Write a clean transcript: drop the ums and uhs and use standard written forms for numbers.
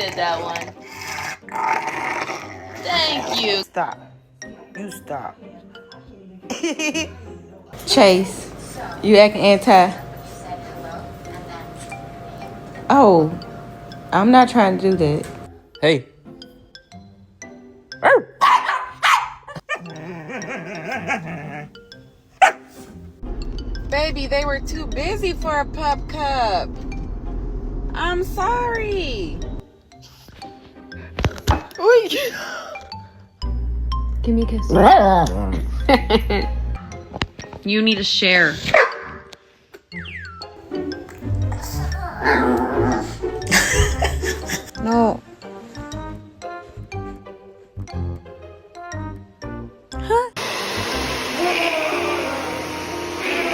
did that one. Thank you. Stop. You stop. Chase, you acting anti. Oh, I'm not trying to do that. Hey. Baby, they were too busy for a pup cup. I'm sorry. Give me a kiss. You need to share. No.